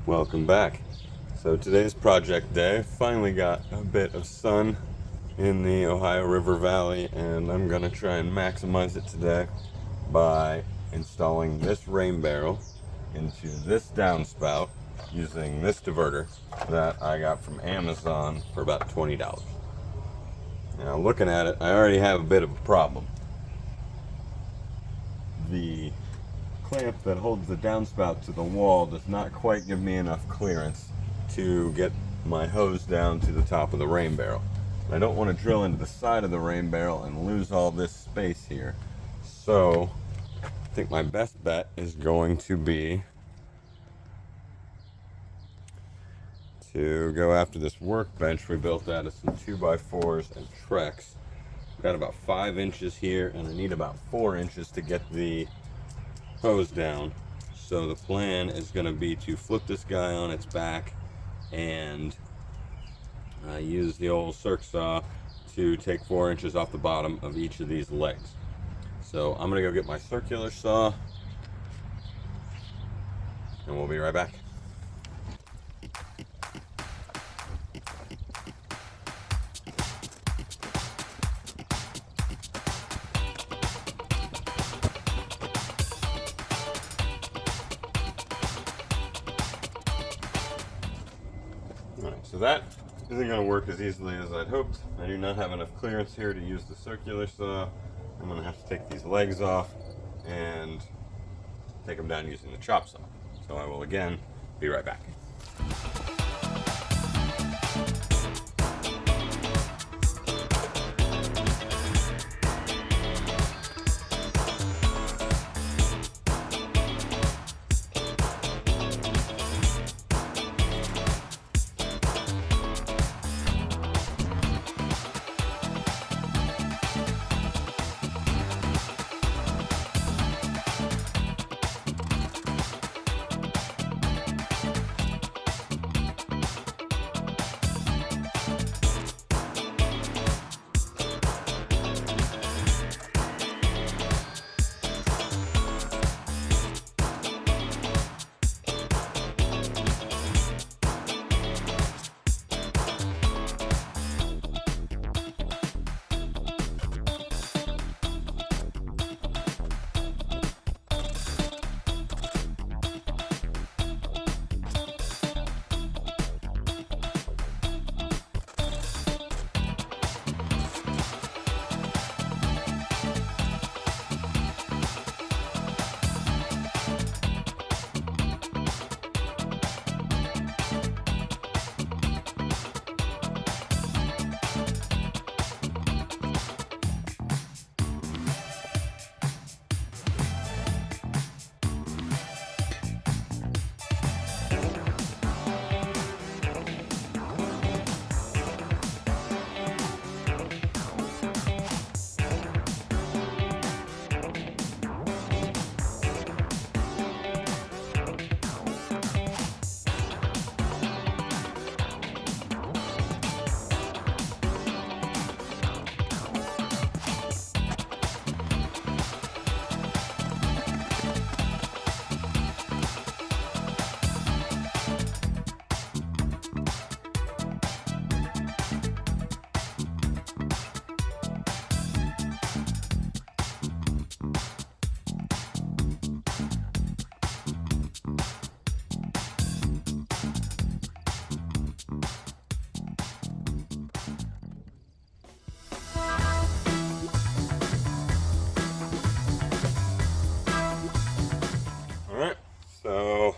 Welcome back. So today's project day, finally got a bit of sun in the Ohio River Valley, and I'm gonna try and maximize it today by installing this rain barrel into this downspout using this diverter that I got from Amazon for about $20. Now looking at it, I already have a bit of a problem. The clamp that holds the downspout to the wall does not quite give me enough clearance to get my hose down to the top of the rain barrel. I don't want to drill into the side of the rain barrel and lose all this space here. So I think my best bet is going to be to go after this workbench we built out of some 2x4s and Trex. Got about 5 inches here, and I need about 4 inches to get the hose down. So the plan is going to be to flip this guy on its back and use the old circ saw to take 4 inches off the bottom of each of these legs. So I'm going to go get my circular saw and we'll be right back. Alright, so that isn't going to work as easily as I'd hoped. I do not have enough clearance here to use the circular saw. I'm going to have to take these legs off and take them down using the chop saw. So I will again be right back. So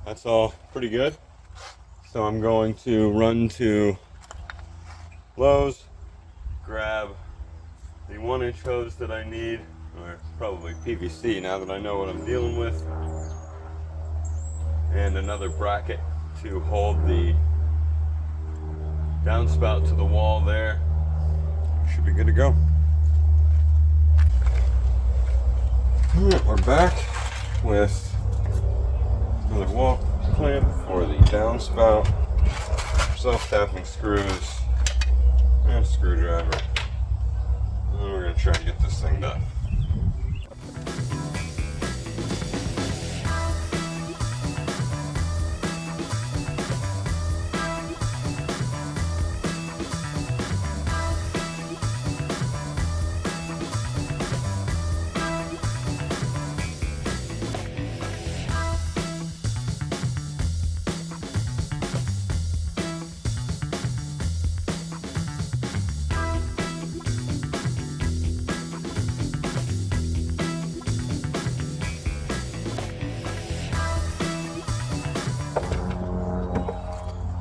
that's all pretty good. So I'm going to run to Lowe's, grab the 1-inch hose that I need, or probably PVC now that I know what I'm dealing with, and another bracket to hold the downspout to the wall there. Should be good to go. Alright, we're back with another wall clamp for the downspout, self-tapping screws, and a screwdriver. And we're going to try and get this thing done.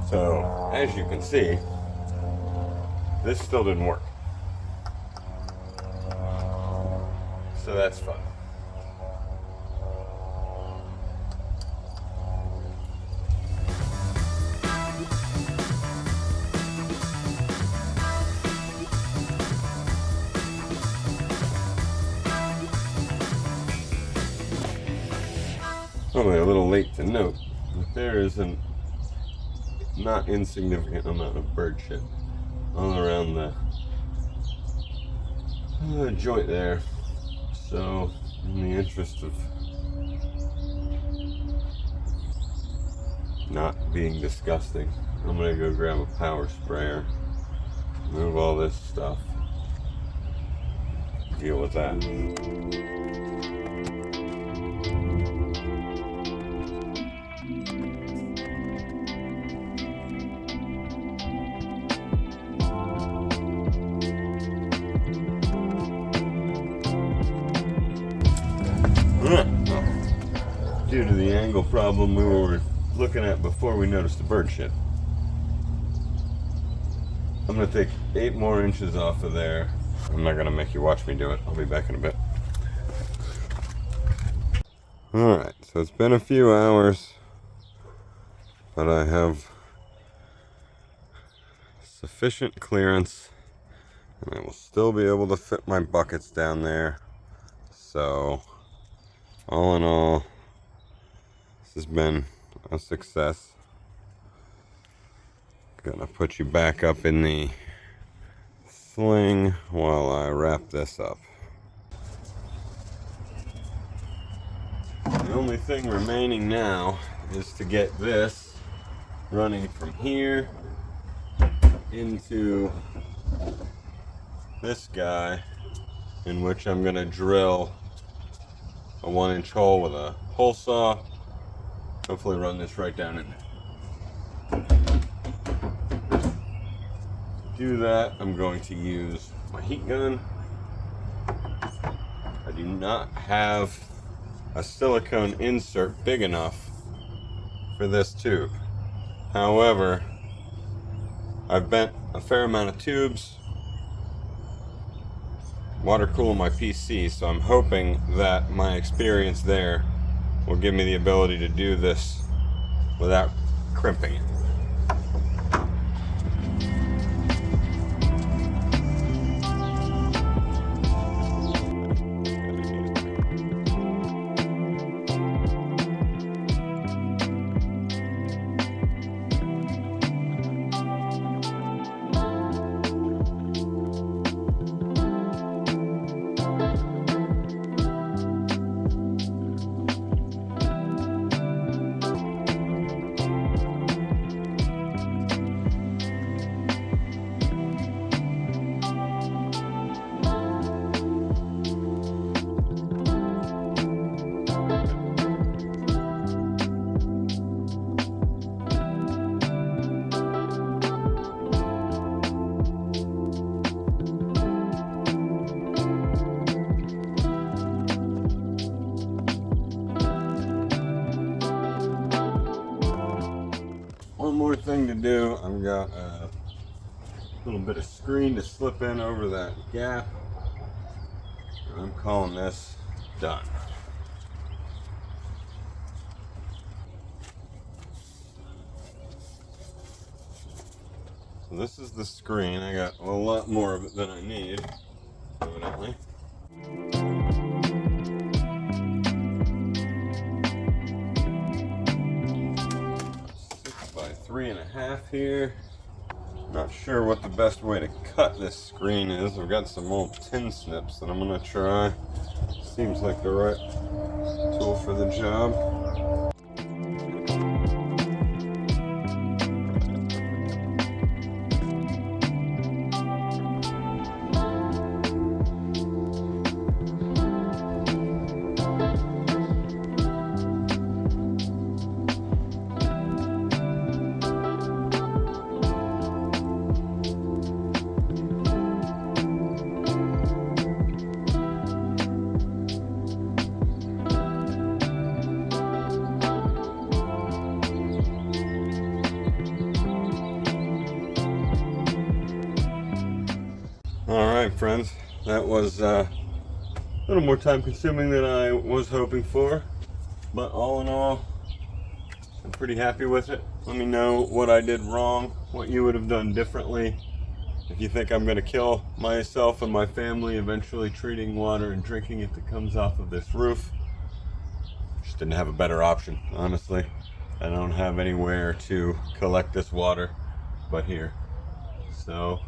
So, as you can see, this still didn't work. So that's fun. Only a little late to note that there is a not insignificant amount of bird shit all around the joint there. So, in the interest of not being disgusting, I'm gonna go grab a power sprayer, move all this stuff, deal with that. Due to the angle problem we were looking at before we noticed the bird shit, I'm going to take 8 more inches off of there. I'm not going to make you watch me do it. I'll be back in a bit. Alright, so it's been a few hours, but I have sufficient clearance, and I will still be able to fit my buckets down there. So, all in all, this has been a success. Gonna put you back up in the sling while I wrap this up. The only thing remaining now is to get this running from here into this guy, in which I'm gonna drill a 1-inch hole with a hole saw. Hopefully run this right down in there. To do that, I'm going to use my heat gun. I do not have a silicone insert big enough for this tube. However, I've bent a fair amount of tubes, water cooling my PC, so I'm hoping that my experience there will give me the ability to do this without crimping it. One more thing to do. I've got a little bit of screen to slip in over that gap. I'm calling this done. So this is the screen. I got a lot more of it than I need, evidently. 6 by 3.5 here. Not sure what the best way to cut this screen is. I've got some old tin snips that I'm gonna try. Seems like the right tool for the job. friends. That was a little more time consuming than I was hoping for, but all in all, I'm pretty happy with it. Let me know what I did wrong, what you would have done differently. If you think I'm going to kill myself and my family eventually treating water and drinking it that comes off of this roof, just didn't have a better option, honestly. I don't have anywhere to collect this water but here. So,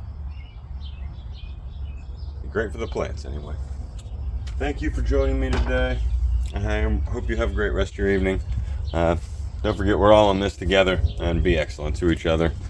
great for the plants anyway. Thank you for joining me today. I hope you have a great rest of your evening. Don't forget, we're all in this together, and be excellent to each other.